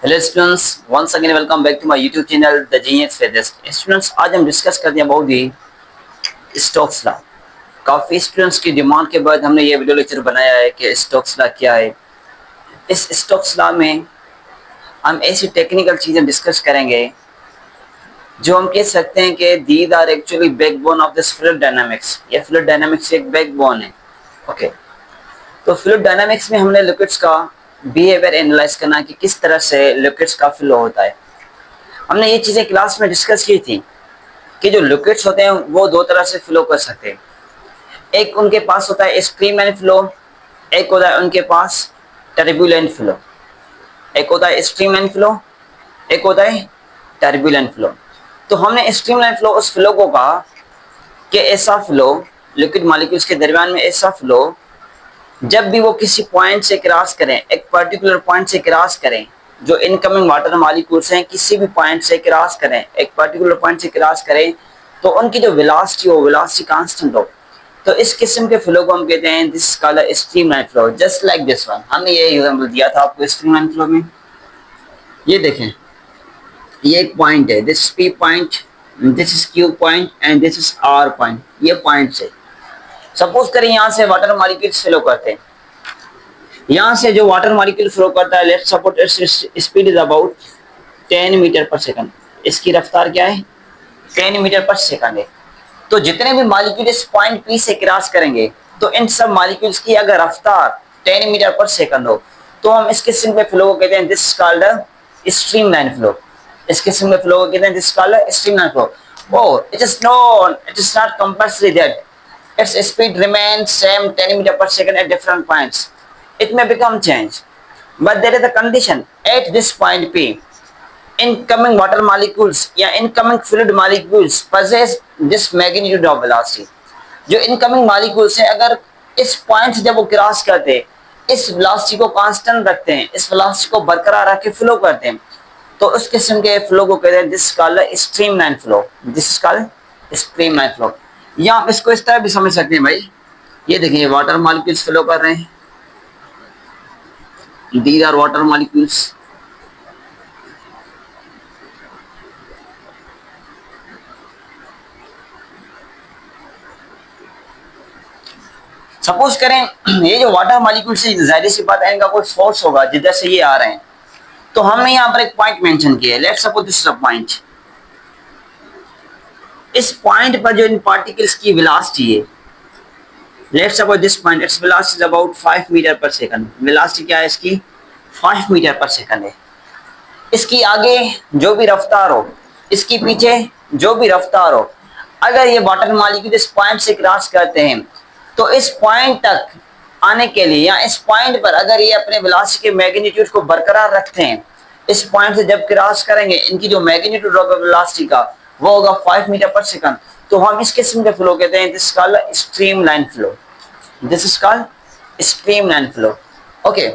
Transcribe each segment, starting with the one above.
Hello students, once again welcome back to my YouTube channel the genius physicist. Students, आज हम discuss करते हैं about the Stokes law. काफ़ी students की demand के बाद हमने ये वीडियो लेक्चर बनाया है कि स्टोक्स लॉ क्या है। इस स्टोक्स लॉ में हम ऐसी टेक्निकल चीज़ें डिस्कस करेंगे जो हम कह सकते हैं कि these are actually backbone of this fluid dynamics. ये फ्लूइड डायनामिक्स एक बैकबोन है। ओके, तो फ्लूइड डायनामिक्स में हमने लिक्विड्स का बिहेवियर एनालाइज करना कि किस तरह से लिक्विड्स का फ्लो होता है। हमने ये चीज़ें क्लास में डिस्कस की थी कि जो लिक्विड्स होते हैं वो दो तरह से फ्लो कर सकते हैं। एक उनके पास होता है स्ट्रीमलाइन फ्लो, एक होता है उनके पास टर्बुलेंट फ्लो। एक होता है स्ट्रीमलाइन फ्लो, एक होता है टर्बुलेंट फ्लो। तो हमने स्ट्रीमलाइन फ्लो उस फ्लो को कहा कि ऐसा फ्लो लिक्विड मॉलिक्यूल्स के दरमियान में ऐसा फ्लो जब भी वो किसी पॉइंट से क्रॉस करें, एक पर्टिकुलर पॉइंट से क्रॉस करें, जो इनकमिंग वाटर मॉलिक्यूल्स हैं किसी भी पॉइंट से क्रॉस करें, एक पर्टिकुलर पॉइंट से क्रॉस करें, तो उनकी जो वेलोसिटी हो, वेलोसिटी कांस्टेंट हो। तो इस किस्म के फ्लो को हम कहते हैं this is called a streamline flow, just like this one. हमने ये एग्जांपल दिया था आपको स्ट्रीमलाइन फ्लो में। ये देखें, ये एक पॉइंट है, this P point, this is Q point and this is R point. ये पॉइंट से सपोज करें यहाँ से वाटर मॉलिक्यूल्स फ्लो करते हैं। यहाँ से जो वाटर मॉलिक्यूल फ्लो करता है, let's suppose its speed is about 10 metre per second. इसकी रफ्तार क्या है? 10 मीटर पर सेकंड है। तो जितने भी मॉलिक्यूल इस पॉइंट पी से क्रॉस करेंगे, तो इन सब मॉलिक्यूल्स की अगर रफ्तार 10 मीटर पर सेकंड हो, तो हम इस किस्म के फ्लो को कहते हैं दिस कॉल्ड स्ट्रीमलाइन फ्लो। इस किस्म के फ्लो को कहते हैं this called streamline flow. Oh, it is not compulsory that its speed remains same 10 meter per second at different points. It may become change, but there is a condition at this point P. Incoming water molecules या incoming fluid molecules possess this magnitude of velocity. जो incoming molecules हैं, अगर इस point से जब वो cross करते हैं, इस velocity को कांस्टेंट रखते हैं, इस velocity को बरकरार रख के फ्लो करते हैं, तो उस किस्म के फ्लो को कहते हैं this called streamline flow. This is called streamline flow. या आप इसको इस तरह भी समझ सकते हैं भाई। ये देखिए, वाटर मॉलिक्यूल्स फ्लो कर रहे हैं, these are water molecules. Suppose करें ये जो वाटर मॉलिक्यूल्स है, जाहिर सी बात है इनका कोई फोर्स होगा जिधर से ये आ रहे हैं। तो हमने यहाँ पर एक पॉइंट मेंशन किया है, let's suppose this is a point. इस पॉइंट पर जो इन पार्टिकल्स की वेलोसिटी है, let's suppose this point, its velocity is about 5 metre per second. Velocity क्या है इसकी? 5 मीटर पर सेकंड है। इसकी आगे जो भी रफ्तार हो, इसकी पीछे जो भी रफ्तार हो, अगर ये वाटर मॉलिक्यूल इस पॉइंट से क्रॉस करते हैं, तो इस पॉइंट तक आने के लिए या इस पॉइंट पर अगर ये अपने वेलोसिटी के मैग्नीट्यूड को बरकरार रखते हैं, इस पॉइंट से जब क्रॉस करेंगे, इनकी जो मैग्नीट्यूड होगा वेलोसिटी का, वो होगा 5 मीटर पर सेकंड। तो हम इस किस्म के फ्लो कहते हैं this called streamline flow. This is called streamline flow. Okay,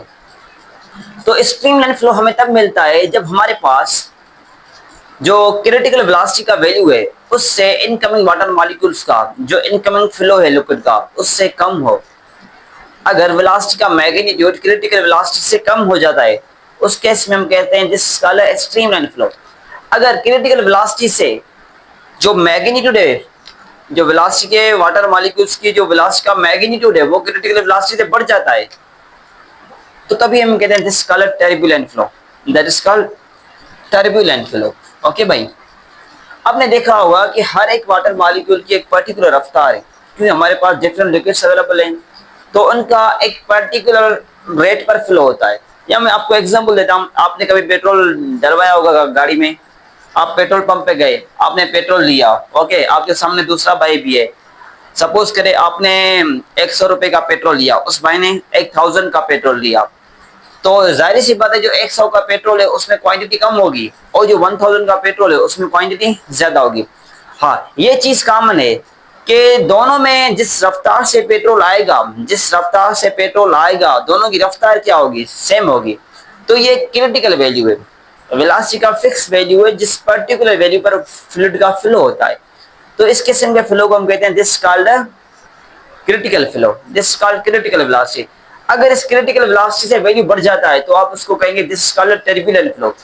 तो स्ट्रीमलाइन फ्लो हमें तब मिलता है जब हमारे पास जो क्रिटिकल वेलोसिटी का वैल्यू है उससे इनकमिंग वाटर मॉलिक्यूल्स का जो इनकमिंग फ्लो है लिक्विड का, उससे कम हो। अगर वेलोसिटी का मैग्नीट्यूड क्रिटिकल वेलोसिटी से कम हो जाता है, उस केस में हम कहते हैं this is called streamline flow. अगर क्रिटिकल वेलोसिटी से जो मैग्नीट्यूड है, जो वेलोसिटी के वाटर मॉलिक्यूल्स की जो वेलोसिटी का मैग्नीट्यूड है, वो क्रिटिकल वेलोसिटी से बढ़ जाता है, तो तभी हम कहते हैं this is called turbulent flow. That is called turbulent flow. Okay भाई, आपने देखा होगा कि हर एक वाटर मॉलिक्यूल की एक पर्टिकुलर रफ्तार है, क्योंकि हमारे पास डिफरेंट लिक्विड्स अवेलेबल हैं, तो उनका एक पर्टिकुलर रेट पर फ्लो होता है। या मैं आपको एग्जांपल देता हूँ, आपने कभी पेट्रोल डलवाया होगा गाड़ी में, आप पेट्रोल पंप पे गए, आपने पेट्रोल लिया, ओके, आपके सामने दूसरा भाई भी है। सपोज करें आपने 100 रुपए का पेट्रोल लिया, उस भाई ने 1000 का पेट्रोल लिया, तो जाहिर सी बात है जो 100 का पेट्रोल है उसमें क्वांटिटी कम होगी, और जो 1000 का पेट्रोल है उसमें क्वांटिटी ज्यादा होगी। हाँ, ये चीज कॉमन है कि दोनों में जिस रफ्तार से पेट्रोल आएगा, जिस रफ्तार से पेट्रोल आएगा, दोनों की रफ्तार क्या होगी? सेम होगी। तो ये क्रिटिकल वैल्यू है, वेलोसिटी का फिक्स वैल्यू है, जिस पर्टिकुलर वैल्यू पर फ्लूइड का फ्लो होता है। तो इस किस्म के फ्लो को हम कहते हैं this called critical flow, this called critical velocity. अगर इस क्रिटिकल वेलोसिटी से वैल्यू बढ़ जाता है तो आप उसको कहेंगे this is called turbulent flow.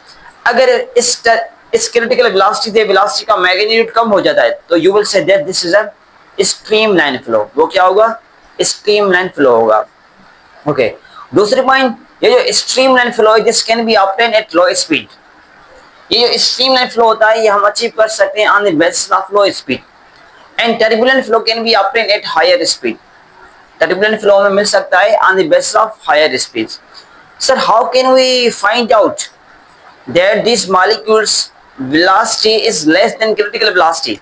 अगर इस क्रिटिकल वेलोसिटी से वेलोसिटी का मैग्नीट्यूड कम हो जाता है तो you will say that this is a streamline flow. वो क्या होगा? स्ट्रीमलाइन फ्लो होगा। ओके, दूसरी पॉइंट, ये जो स्ट्रीमलाइन फ्लो है this can be obtain at low speed. ये जो स्ट्रीमलाइन फ्लो होता है ये हम अचीव कर सकते हैं on the basis of low speed, and turbulent flow can be obtain at higher speed. Turbulent flow में मिल सकता है on the basis of higher speed. Sir how can we find out that this molecules velocity is less than critical velocity?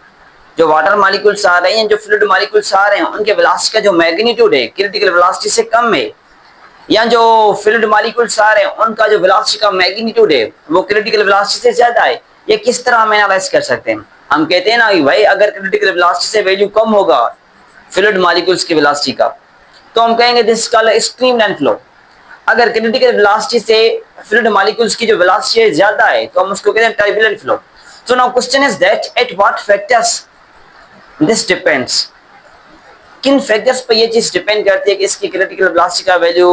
जो water molecules आ रहे हैं, जो fluid molecules आ रहे हैं, उनके वेलोसिटी का जो मैग्नीट्यूड है क्रिटिकल वेलोसिटी से कम है, या जो फ्लूइड मॉलिक्यूल्स आ रहे हैं उनका जो वेलोसिटी का मैग्नीट्यूड है वो क्रिटिकल वेलोसिटी से ज्यादा है, ये किस तरह हम एनालाइज कर सकते हैं? हम कहते हैं ना कि भाई अगर क्रिटिकल वेलोसिटी से वैल्यू कम होगा फ्लूइड मॉलिक्यूल्स की वेलोसिटी का तो हम कहेंगे this is called streamline flow. अगर क्रिटिकल वेलोसिटी से फ्लूइड मॉलिक्यूल्स की जो वेलोसिटी ज्यादा है तो हम उसको कहते हैं turbulent flow. So now question is that at what factors this depends? किन फैक्टर्स पर ये चीज डिपेंड करती है कि इसकी क्रिटिकल वेलोसिटी का वैल्यू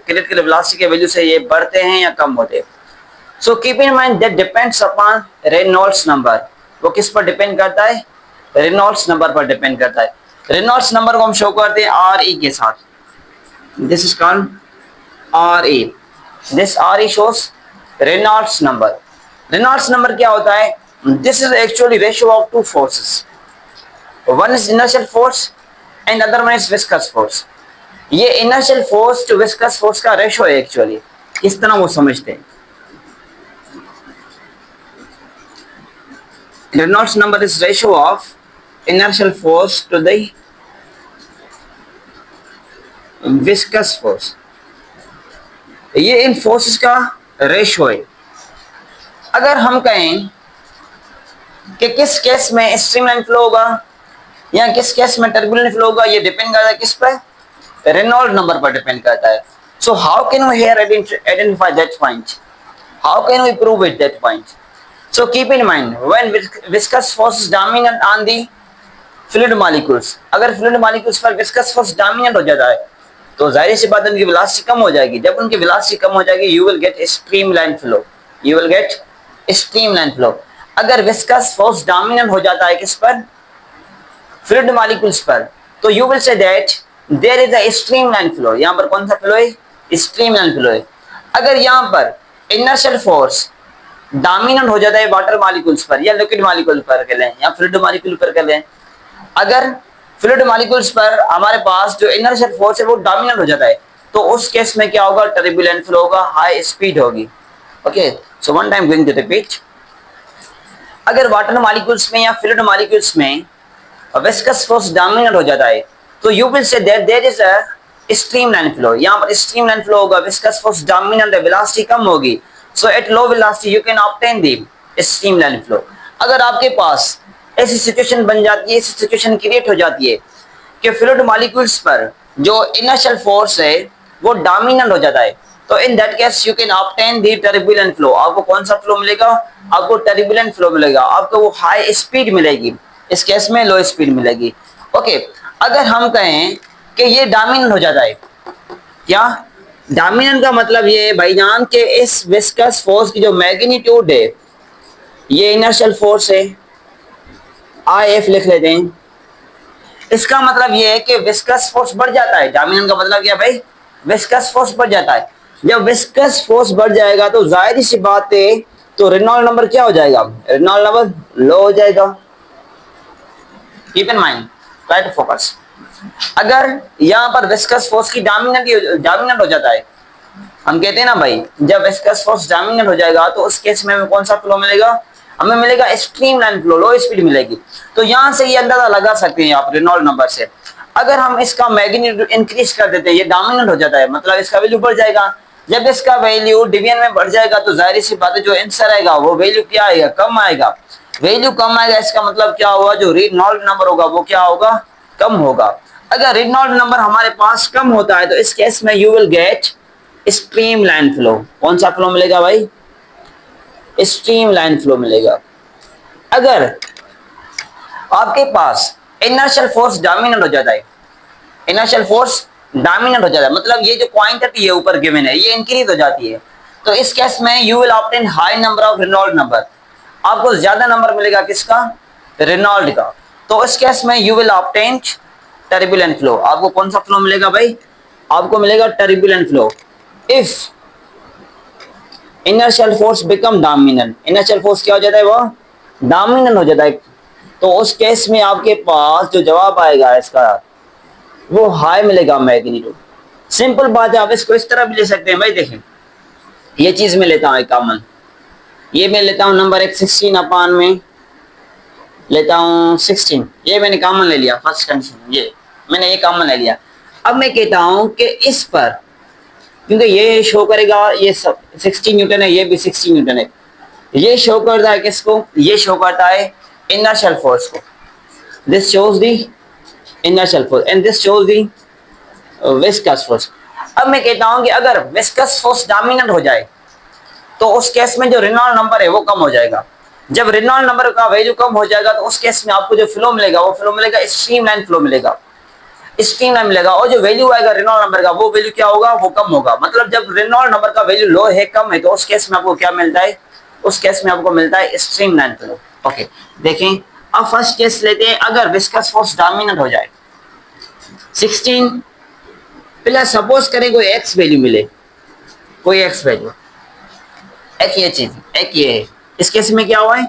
क्रिटिकल वेलोसिटी के वैल्यू से ये बढ़ते हैं या कम होते हैं? सो keep in mind that depends upon Reynolds number. वो किस पर डिपेंड करता है? रेनॉल्ड्स नंबर पर डिपेंड करता है। रेनॉल्ड्स नंबर को हम शो करते हैं आर ई के साथ। This is called R E. This R E shows Reynolds number. Reynolds number क्या होता है? This is actually ratio of two forces, one is inertial force and other one is viscous force. ये inertial force to viscous force का ratio है actually, इस तरह वो समझते हैं। Reynolds number is ratio of inertial force to the viscous force। ये इन forces का रेशियो है। अगर हम कहें कि किस केस में स्ट्रीमलाइन फ्लो होगा या किस केस में टर्बुलेंट फ्लो होगा, ये डिपेंड करता है किस पर? रेनॉल्ड नंबर पर डिपेंड करता है। So how can we here identify that point? How can we prove it that point? So keep in mind when viscous force is dominant on the fluid molecules, अगर fluid molecules पर viscous force dominant हो जाता है तो जाहिर सी बात है उनकी वेलोसिटी कम हो जाएगी। जब उनकी वेलोसिटी कम हो जाएगी you will get streamline flow. You will get streamline flow. अगर विस्कस फोर्स डोमिनेंट हो जाता है किस पर? फ्लूइड मॉलिक्यूल्स पर, तो यू विल से that there is a streamline flow. यहां पर कौन सा फ्लो है? स्ट्रीमलाइन फ्लो है। अगर यहां पर इनर्शियल फोर्स डोमिनेंट हो जाता है वाटर मॉलिक्यूल्स पर या लिक्विड मॉलिक्यूल पर कर लें या फ्लूइड मॉलिक्यूल पर कर लें, अगर फ्लूइड मॉलिक्यूल्स पर हमारे पास जो इनर्शियल फोर्स है वो डोमिनेंट हो जाता है तो उस केस में क्या होगा? टर्बुलेंट फ्लो होगा, हाई स्पीड होगी। Okay, so one time going to repeat. अगर वाटर मॉलिक्यूल्स में या फ्लूइड मॉलिक्यूल्स में विस्कस फोर्स डोमिनेंट हो जाता है तो यू विल से that there is a streamline flow. यहां पर स्ट्रीमलाइन फ्लो होगा, विस्कस फोर्स डोमिनेंट है, वेलोसिटी कम होगी, so at low velocity you can obtain the streamline flow. अगर आपके पास ऐसी सिचुएशन बन जाती है, ऐसी सिचुएशन क्रिएट हो जाती है कि फ्लूइड मॉलिक्यूल्स पर जो इनर्शियल फोर्स है वो डोमिनेंट हो जाता है तो in that case you can obtain the turbulent flow. आपको कौन सा फ्लो मिलेगा? आपको टर्बुलेंट फ्लो मिलेगा। आपको वो हाई स्पीड मिलेगी, इस केस में लो स्पीड मिलेगी। ओके, अगर हम कहें कि ये डोमिनेंट हो जाता है, क्या डोमिनेंट का मतलब ये है भाईजान के इस विस्कस फोर्स की जो मैग्नीट्यूड है, ये इनर्शियल फोर्स है, IF लिख लेते हैं, इसका मतलब ये है कि विस्कस फोर्स बढ़ जाता है। डोमिनेंट का मतलब क्या भाई? विस्कस फोर्स बढ़ जाता है। जब विस्कस फोर्स बढ़ जाएगा तो जाहिर सी बात है तो रेनॉल्ड नंबर क्या हो जाएगा? रेनॉल्ड नंबर लो हो जाएगा। Keep in mind, try to focus. अगर यहाँ पर विस्कस फोर्स की डोमिनेंट हो जाता है, हम कहते हैं ना भाई जब विस्कस फोर्स डोमिनेंट हो जाएगा तो उस केस में हमें कौन सा फ्लो मिलेगा? हमें मिलेगा स्ट्रीमलाइन फ्लो, लो स्पीड मिलेगी। तो यहां से ये अंदाजा लगा सकते हैं आप रेनॉल्ड नंबर से। अगर हम इसका मैग्नीट्यूड इंक्रीज कर देते हैं, ये डोमिनेंट हो जाता है मतलब इसका वैल्यू बढ़ जाएगा। जब इसका वैल्यू डिवीजन में बढ़ जाएगा तो जाहिर सी बात है जो आंसर आएगा वो वैल्यू क्या आएगा? कम आएगा। वैल्यू कम आएगा इसका मतलब क्या होगा? जो रेनॉल्ड नंबर होगा वो क्या होगा? कम होगा। अगर रेनॉल्ड नंबर हमारे पास कम होता है तो इस केस में you will get streamline flow. कौन सा फ्लो मिलेगा भाई? स्ट्रीमलाइन फ्लो मिलेगा। अगर आपके पास इनर्शियल फोर्स डोमिनेंट हो जाता है, इनर्शियल फोर्स डोमिनेंट हो जाता है, मतलब ये जो क्वांटिटी है ऊपर गिवन है ये इंक्रीज हो जाती है। तो इस केस में you will obtain high number of Reynold number, आपको ज्यादा नंबर मिलेगा किसका, रेनॉल्ड का। तो इस केस में you will obtain turbulent flow, आपको कौन सा फ्लो मिलेगा भाई, आपको मिलेगा turbulent flow. If inertial force become dominant, inertial force क्या हो जाता है, वो डोमिनेंट हो जाता है, तो उस केस में आपके पास जो जवाब आएगा इसका वो हाई मिलेगा मैग्नीट्यूड। सिंपल बात है, आप इसको इस तरह भी ले सकते हैं भाई। देखें ये चीज में लेता हूं एक कॉमन, ये मैं लेता हूं नंबर एक 16 अपान में लेता हूं 16, ये मैंने कॉमन ले लिया फर्स्ट कंडीशन, ये मैंने ये कॉमन ले लिया। अब मैं कहता हूं कि इस पर, क्योंकि ये शो करेगा ये सब 60 न्यूटन है, ये भी 60 न्यूटन है, ये शो करता है किसको, ये शो करता है इनर्शियल फोर्स को। This shows the inertial force and this shows the viscous force. अब मैं कहता हूं कि अगर विस्कस फोर्स डोमिनेंट हो जाए तो उस केस में जो रेनॉल्ड नंबर है वो कम हो जाएगा। जब रेनॉल्ड नंबर का वैल्यू कम हो जाएगा तो उस केस में आपको जो फ्लो मिलेगा वो फ्लो मिलेगा स्ट्रीमलाइन फ्लो मिलेगा, स्ट्रीमलाइन मिलेगा। और जो वैल्यू आएगा रेनॉल्ड नंबर का वो वैल्यू क्या होगा, वो कम होगा। मतलब जब रेनॉल्ड नंबर का वैल्यू लो है, कम है, तो उस केस में आपको क्या मिलता है, उस केस में आपको मिलता है स्ट्रीमलाइन फ्लो। ओके देखें, अब फर्स्ट केस लेते हैं, अगर विस्कस फोर्स डोमिनेंट हो जाए 16 प्लस सपोज करें कोई एक्स वैल्यू मिले, कोई एक्स वैल्यू, एक ये चीज, एक ये है, इस केस में क्या हुआ है,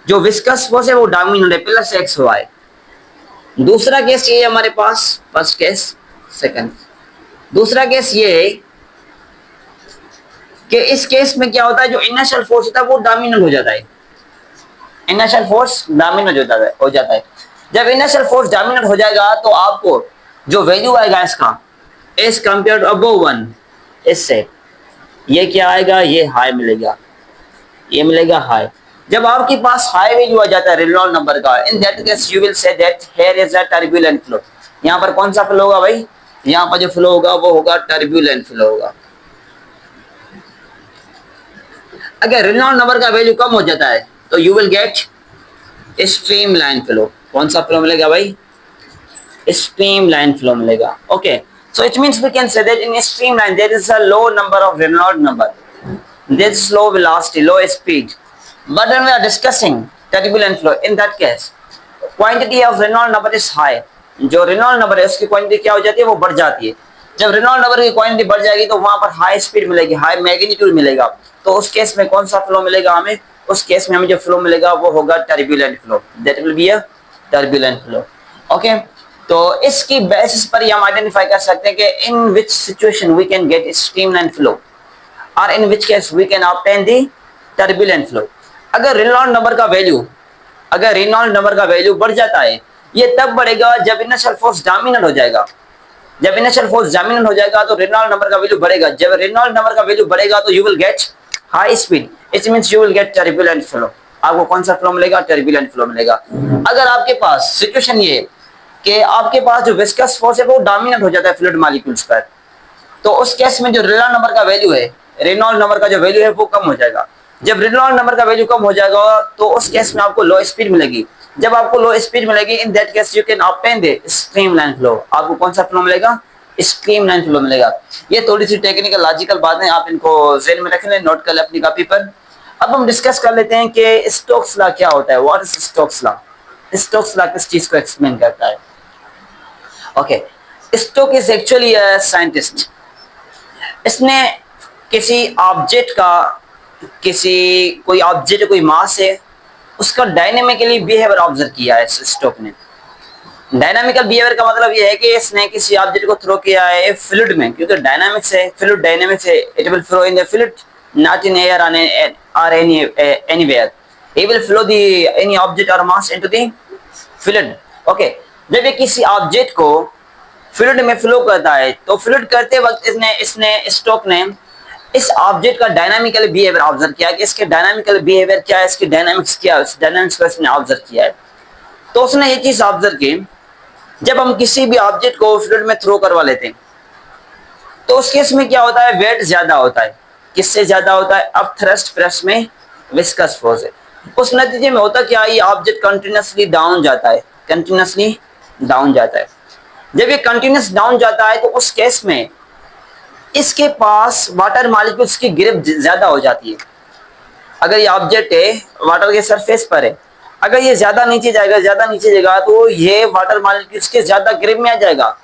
जो विस्कस फोर्स है वो डोमिनेंट है, प्लस एक्स हुआ है। दूसरा केस ये है हमारे पास, फर्स्ट केस, सेकंड, दूसरा केस ये है कि इस केस में क्या होता है, जो इनर्शियल फोर्स होता है वो डोमिनेंट हो जाता है, इनर्शियल फोर्स डोमिनेंट हो जाता है। जब इनर्शियल फोर्स डोमिनेंट हो जाएगा तो आपको जो वैल्यू आएगा इसका एज कंपेयर टू अबव 1, इससे ये क्या आएगा, ये हाई मिलेगा, ये मिलेगा हाई। जब आपके पास हाई वैल्यू आ जाता है रेनॉल्ड नंबर का, in that case you will say that here is a turbulent flow. यहाँ पर कौन सा फ्लो होगा भाई, यहाँ पर जो फ्लो होगा वो होगा टर्बुलेंट फ्लो होगा। अगर रेनॉल्ड नंबर का वैल्यू कम हो जाता है तो you will get streamline flow. कौन सा फ्लो मिलेगा भाई, स्ट्रीमलाइन फ्लो मिलेगा। Okay, so it means we can say that in a streamline there is a low number of Reynolds number, there is low velocity, low speed, but when we are discussing turbulent flow, in that case quantity of Reynolds number is high, जो Reynolds number है उसकी quantity क्या हो जाती है, वो बढ़ जाती है। जब Reynolds number की क्वांटिटी बढ़ जाएगी तो वहां पर हाई स्पीड मिलेगी, हाई मैग्नीट्यूड मिलेगा, तो उस केस में कौन सा फ्लो मिलेगा हमें, उस केस में हमें जो फ्लो मिलेगा वो होगा turbulent flow, that will be a turbulent flow. Okay, तो इसकी बेसिस पर हम आइडेंटिफाई कर सकते हैं कि in which situation we can get streamline flow और in which case we can obtain the turbulent flow. अगर रेनॉल्ड नंबर का वैल्यू, अगर रेनॉल्ड नंबर का वैल्यू बढ़ जाता है, ये तब बढ़ेगा जब इनर्शियल फोर्स डोमिनेंट हो जाएगा। जब इनर्शियल फोर्स डोमिनेंट हो जाएगा तो रेनॉल्ड नंबर का वैल्यू बढ़ेगा। जब रेनॉल्ड नंबर का वैल्यू बढ़ेगा तो you will get high speed, it means you will gate turbulent flow. आपको कौन सा फ्लो मिलेगा, टर्बुलेंट फ्लो मिलेगा। अगर आपके पास सिचुएशन ये कि आपके पास जो विस्कस फोर्स है वो डोमिनेंट हो जाता है फ्लूइड मॉलिक्यूल्स पर, तो उस केस में जो रेनॉल्ड नंबर का वैल्यू है, रेनॉल्ड नंबर का जो वैल्यू है वो कम हो जाएगा। जब रेनॉल्ड नंबर का वैल्यू कम हो जाएगा तो उस केस में आपको लो स्पीड मिलेगी। जब आपको लो स्पीड मिलेगी, in that case you can obtain the streamline flow. आपको कौन सा फ्लो मिलेगा, स्ट्रीमलाइन फ्लो मिलेगा। ये थोड़ी सी टेक्निकल लॉजिकल बातें, आप इनको ज़हन में रख लें, नोट कर लें अपनी कॉपी पर। अब हम डिस्कस कर लेते हैं कि स्टोक्स लॉ क्या होता है, what is Stokes law. Stokes law किस चीज को एक्सप्लेन करता है। Okay, Stoke is actually a scientist. इसने किसी ऑब्जेक्ट का, किसी कोई ऑब्जेक्ट, कोई मास है, उसका डायनेमिकली बिहेवियर ऑब्जर्व किया है स्टोक ने। डायनामिकल बिहेवियर का मतलब यह है कि इसने किसी ऑब्जेक्ट को थ्रो किया है फ्लूइड में, क्योंकि डायनामिक्स है, फ्लूइड डायनामिक्स है, it will flow in the fluid, not in air और anywhere, it will flow the any object or mass into the fluid. Okay, जब ये किसी ऑब्जेक्ट को फ्लूइड में फ्लो करता है तो फ्लूइड करते वक्त इसने स्टोक ने इस ऑब्जेक्ट का डायनामिकल बिहेवियर ऑब्जर्व किया कि इसके डायनामिकल बिहेवियर क्या है, इसकी डायनामिक्स क्या है, उस डायनामिक्स को इसने ऑब्जर्व किया है। तो उसने ये चीज ऑब्जर्व की, जब हम किसी भी ऑब्जेक्ट को फ्लूइड में थ्रो करवा लेते हैं तो उस केस में क्या होता है, वेट ज्यादा होता है। किससे ज्यादा होता है, अब थ्रस्ट प्रेस में विस्कस फोर्स है। उस नतीजे में होता क्या, ये ऑब्जेक्ट कंटिन्यूसली डाउन जाता है, कंटिन्यूसली डाउन जाता है। जब ये कंटिन्यूस डाउन जाता है तो उस केस में इसके पास वाटर मॉलिक्यूल्स की ग्रिप ज्यादा हो जाती है। अगर ये ऑब्जेक्ट है वाटर के सरफेस पर है, अगर ये ज्यादा नीचे जाएगा तो ये वाटर मॉलिक्यूल्स के ज्यादा ग्रिप में आ जाएगा।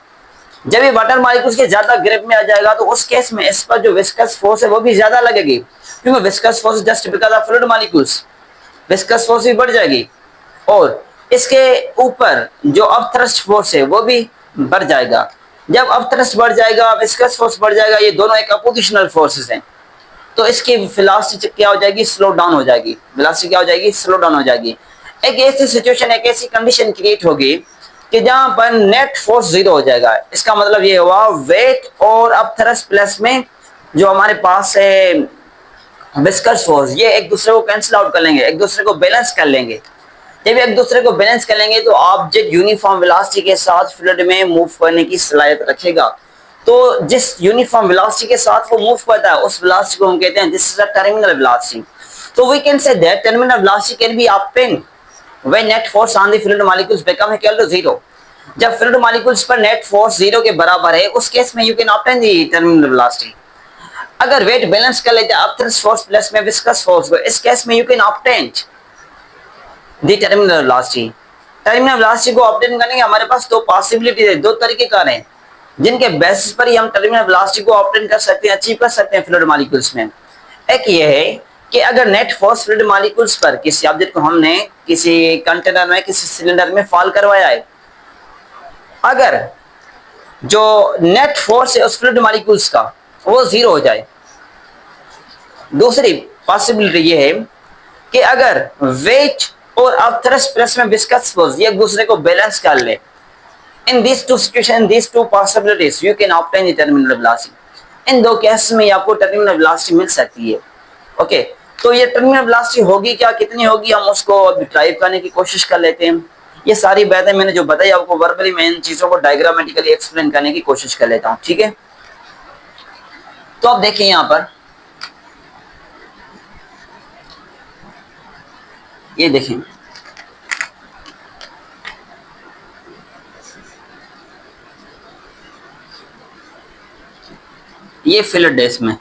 जब ये वाटर मॉलिक्यूल्स के ज्यादा ग्रिप में आ जाएगा तो उस केस में इस पर जो विस्कस फोर्स है वो भी ज्यादा लगेगी, क्योंकि viscous force just because of fluid molecules, viscous force भी बढ़ जाएगी और इसके ऊपर जो अपथ्रस्ट फोर्स है वो भी बढ़ जाएगा। जब अपथ्रस्ट बढ़ जाएगा, विस्कस फोर्स बढ़ जाएगा, ये दोनों एक अपोजिशनल फोर्सेस हैं, तो इसकी वेलोसिटी क्या हो जाएगी, स्लो डाउन हो जाएगी। वेलोसिटी क्या हो जाएगी, स्लो डाउन हो जाएगी। एक ऐसी सिचुएशन, एक ऐसी कंडीशन क्रिएट होगी कि जहां पर नेट फोर्स जीरो हो जाएगा। इसका मतलब ये हुआ वेट और अपथ्रस्ट प्लस में जो हमारे पास है विस्कस फोर्स, ये एक दूसरे को कैंसिल आउट कर लेंगे, एक दूसरे को बैलेंस कर लेंगे। जब एक दूसरे को बैलेंस कर लेंगे तो ऑब्जेक्ट यूनिफॉर्म वेलोसिटी के साथ फ्लूइड में मूव करने की सलाहियत रखेगा। तो जिस यूनिफॉर्म वेलोसिटी के साथ वो मूव करता है उस वेलोसिटी को हम कहते हैं this is a terminal velocity. तो we can say that terminal velocity can be obtained when net force on the fluid molecules become equal to zero. जब फ्लूइड मॉलिक्यूल्स पर नेट फोर्स जीरो के बराबर है उस केस में you can obtain the terminal velocity. अगर weight balance कर लेते हैं अपथ्रस्ट फोर्स प्लस में विस्कस फोर्स को, इस केस में you can obtain the terminal velocity. Terminal velocity को ऑब्टेन करने के हमारे पास दो पॉसिबिलिटी है, दो तरीके कार हैं जिनके बेसिस पर ही हम टर्मिनल वेलोसिटी को ऑब्टेन कर सकते हैं, अचीव कर सकते हैं फ्लूइड मॉलिक्यूल्स में। एक ये है कि अगर नेट फोर्स फ्लूइड मॉलिक्यूल्स पर किसी ऑब्जेक्ट को हमने किसी कंटेनर में, किसी सिलेंडर में फॉल करवाया है, अगर जो नेट फोर्स है उस फ्लूइड मॉलिक्यूल्स का वो जीरो हो जाए। दूसरी पॉसिबिलिटी ये है कि अगर वेट और अपथ्रस्ट प्लस में विस्कस फोर्स ये एक दूसरे को बैलेंस कर ले, in this two situation, this two possibilities you can obtain the terminal velocity. इन दो केस में आपको टर्मिनल वेलोसिटी मिल सकती है। ओके, तो ये टर्मिनल वेलोसिटी होगी क्या, कितनी होगी, हम उसको अभी ड्राइव करने की कोशिश कर लेते हैं। ये सारी बातें मैंने जो बताई आपको वर्बली, मैं इन चीजों को डायग्रामेटिकली एक्सप्लेन करने की कोशिश कर लेता हूं, ठीक है। तो आप देखिए यहां पर, ये देखें, ये फिलड है इसमें,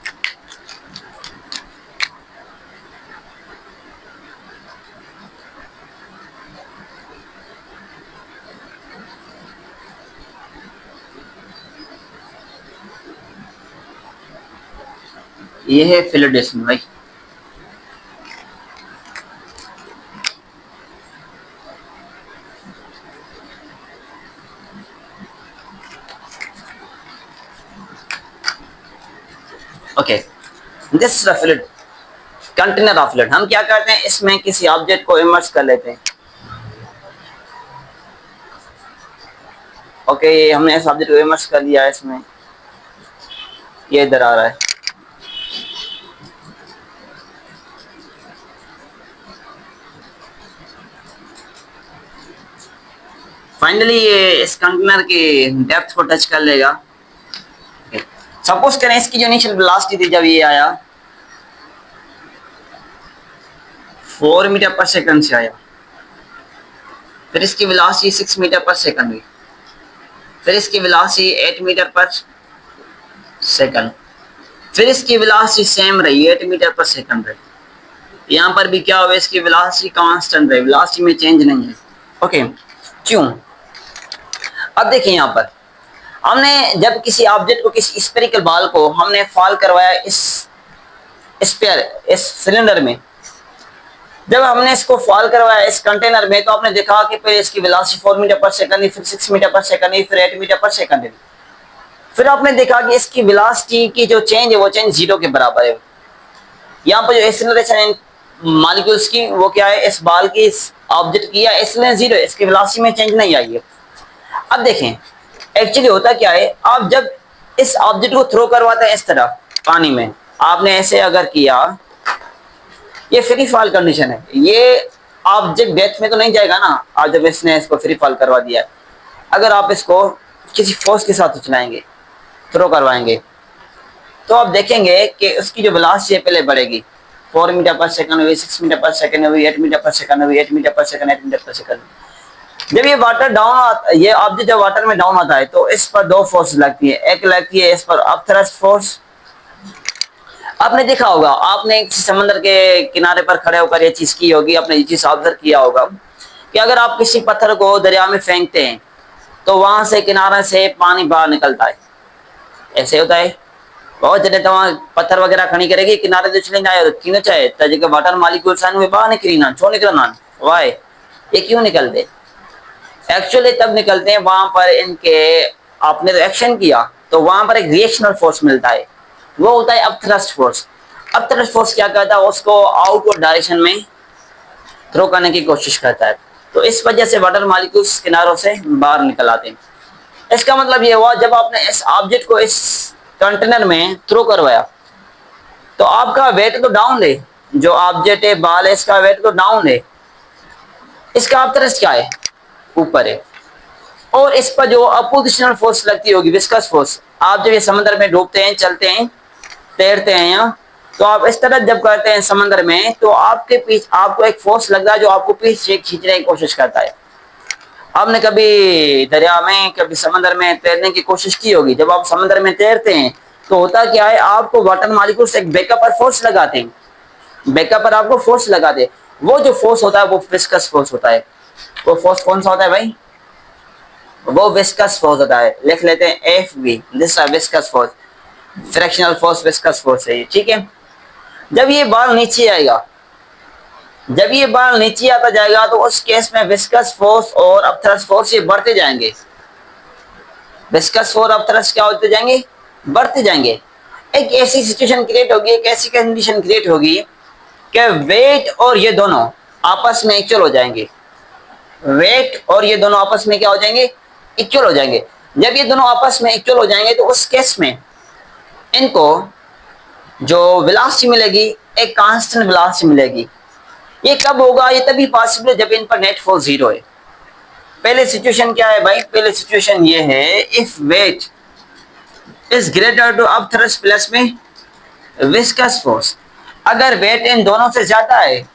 ये है फिलड इसमें भाई। Okay, this is the filled, container of filled. हम क्या करते हैं, इसमें किसी ऑब्जेक्ट को इमर्स कर लेते हैं। ओके, हमने इस ऑब्जेक्ट को इमर्स कर लिया है इसमें, ये इधर आ रहा है। फाइनली ये इस कंटेनर की डेप्थ को टच कर लेगा। सपोज करें इसकी जो इनिशियल वेलोसिटी थी जब ये आया 4 मीटर पर सेकंड से आया, फिर इसकी वेलोसिटी 6 मीटर पर सेकंड हुई, फिर इसकी वेलोसिटी 8 मीटर पर सेकंड, फिर इसकी वेलोसिटी सेम रही 8 मीटर पर सेकंड रही। यहाँ पर भी क्या हुआ, इसकी वेलोसिटी कांस्टेंट रही, वेलोसिटी में चेंज नहीं है। ओके, क्यों? अब देखिए यहाँ पर हमने जब किसी ऑब्जेक्ट को, किसी स्फेरिकल बॉल को हमने फॉल करवाया इस स्फीयर, इस सिलेंडर में, जब हमने इसको फॉल करवाया इस कंटेनर में, तो आपने देखा कि पहले इसकी वेलोसिटी 4 मीटर पर सेकंड, फिर 6 मीटर पर सेकंड, फिर 8 मीटर पर सेकंड। फिर आपने देखा कि इसकी वेलोसिटी की जो चेंज है वो चेंज जीरो के बराबर है। यहाँ पर जो एक्सेलरेशन मॉलिक्यूल्स की वो क्या है, इस बॉल की, इस ऑब्जेक्ट की, या एक्सेलरेशन जीरो, इसकी वेलोसिटी में चेंज नहीं आई है। अब देखें एक्चुअली होता क्या है, आप जब इस ऑब्जेक्ट को थ्रो करवाते हैं इस तरह पानी में, आपने ऐसे अगर किया, ये फ्री फॉल कंडीशन है, ये ऑब्जेक्ट डेथ में तो नहीं जाएगा ना। आप जब इसने इसको फ्री फॉल करवा दिया, अगर आप इसको किसी फोर्स के साथ उछलाएंगे, थ्रो करवाएंगे, तो आप देखेंगे कि उसकी जो वेलोसिटी है पहले बढ़ेगी, 4 मीटर पर सेकंड हुई, 6 मीटर पर सेकंड हुई, 8 मीटर पर सेकंड हुई, 8 metre per second, 8 metre per second. जब ये वाटर डाउन, ये ऑब्जेक्ट जब वाटर में डाउन आता है तो इस पर दो फोर्स लगती है। एक लगती है इस पर अप थ्रस्ट फोर्स। आपने देखा होगा, आपने किसी समंदर के किनारे पर खड़े होकर ये चीज की होगी, आपने ये चीज ऑब्जर्व किया होगा कि अगर आप किसी पत्थर को दरिया में फेंकते हैं तो वहां से किनारे से पानी बाहर निकलता है। ऐसे होता है। बहुत जगह तो वहां पत्थर वगैरह खड़ी करेगी, किनारे जो चले जाए तीनों चाहे तजे के वाटर मॉलिक्यूल्स आने बाहर निकली ना, छो निकलना वाई, ये क्यों निकलते? एक्चुअली तब निकलते हैं वहां पर इनके, आपने तो एक्शन किया तो वहां पर एक रिएक्शनल फोर्स मिलता है, वो होता है अपथ्रस्ट फोर्स। अपथ्रस्ट फोर्स क्या करता है, उसको आउटवर्ड डायरेक्शन में थ्रो करने की कोशिश करता है। तो इस वजह से वाटर मॉलिक्यूल्स किनारों से बाहर निकल आते हैं। इसका मतलब ये हुआ, जब आपने इस ऑब्जेक्ट को इस कंटेनर में थ्रो करवाया तो आपका वेट तो डाउन है, जो ऑब्जेक्ट है बाल है इसका वेट तो डाउन है, इसका अपथ्रस्ट क्या है, ऊपर है। और इस पर जो अपोजिशनल फोर्स लगती होगी, विस्कस फोर्स, आप जब ये समंदर में डूबते हैं, चलते हैं, तैरते हैं यहाँ, तो आप इस तरह जब करते हैं समंदर में तो आपके पीछे आपको एक फोर्स लगता है जो आपको पीछे खींचने की कोशिश करता है। आपने कभी दरिया में, कभी समंदर में तैरने की कोशिश की होगी। जब आप समंदर में तैरते हैं तो होता क्या है, आपको वाटर मॉलिक्यूल्स एक बैकअप पर फोर्स लगाते हैं, बैकअप पर आपको फोर्स लगाते हैं। वो जो फोर्स होता है वो विस्कस फोर्स होता है। वो फोर्स कौन सा होता है भाई, वो विस्कस फोर्स होता है। लिख लेते हैं F V, this is viscous force, frictional force viscous force है ये, ठीक है। जब ये बाल नीचे आएगा, जब ये बाल नीचे आता जाएगा तो उस केस में विस्कस फोर्स और अपथ्रस्ट फोर्स ये बढ़ते जाएंगे। विस्कस फोर्स अपथ्रस्ट क्या होते जाएंगे, बढ़ते जाएंगे। एक ऐसी सिचुएशन क्रिएट होगी, एक ऐसी कंडीशन क्रिएट होगी कि वेट और ये दोनों आपस में इक्वल हो जाएंगे। वेट और ये दोनों आपस में क्या हो जाएंगे, इक्वल हो जाएंगे। जब ये दोनों आपस में इक्वल हो जाएंगे तो उस केस में इनको जो वेलोसिटी मिलेगी, एक कांस्टेंट वेलोसिटी मिलेगी। ये कब होगा, ये तभी पॉसिबल है जब इन पर नेट फोर्स जीरो है। पहले सिचुएशन क्या है भाई, पहले सिचुएशन ये है, if weight is greater to upthrust plus में विस्कस फोर्स। अगर वेट इन दोनों से ज्यादा है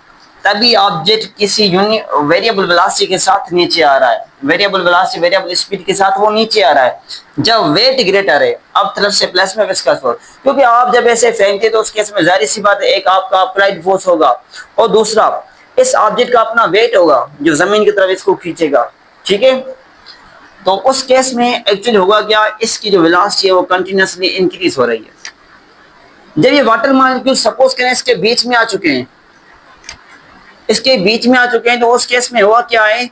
तभी ऑब्जेक्ट किसी वेरिएबल वेलोसिटी के साथ नीचे आ रहा है, वेरिएबल वेलोसिटी वेरिएबल स्पीड के साथ वो नीचे आ रहा है। जब वेट ग्रेटर है अपथ्रस्ट से प्लस में विस्कस फोर्स, क्योंकि आप जब ऐसे फेंकते तो उस केस में जाहिर सी बात है, एक आपका अप्लाइड फोर्स होगा और दूसरा इस ऑब्जेक्ट का अपना वेट होगा जो जमीन की तरफ इसको खींचेगा, ठीक है। तो उस केस में एक्चुअली होगा क्या, इसकी जो वेलोसिटी है वो कंटिन्यूअसली इंक्रीज हो रही है। जब ये वाटर मॉलिक्यूल सपोज करें इसके बीच में आ चुके हैं, इसके बीच में आ चुके हैं, तो उस केस में हुआ क्या है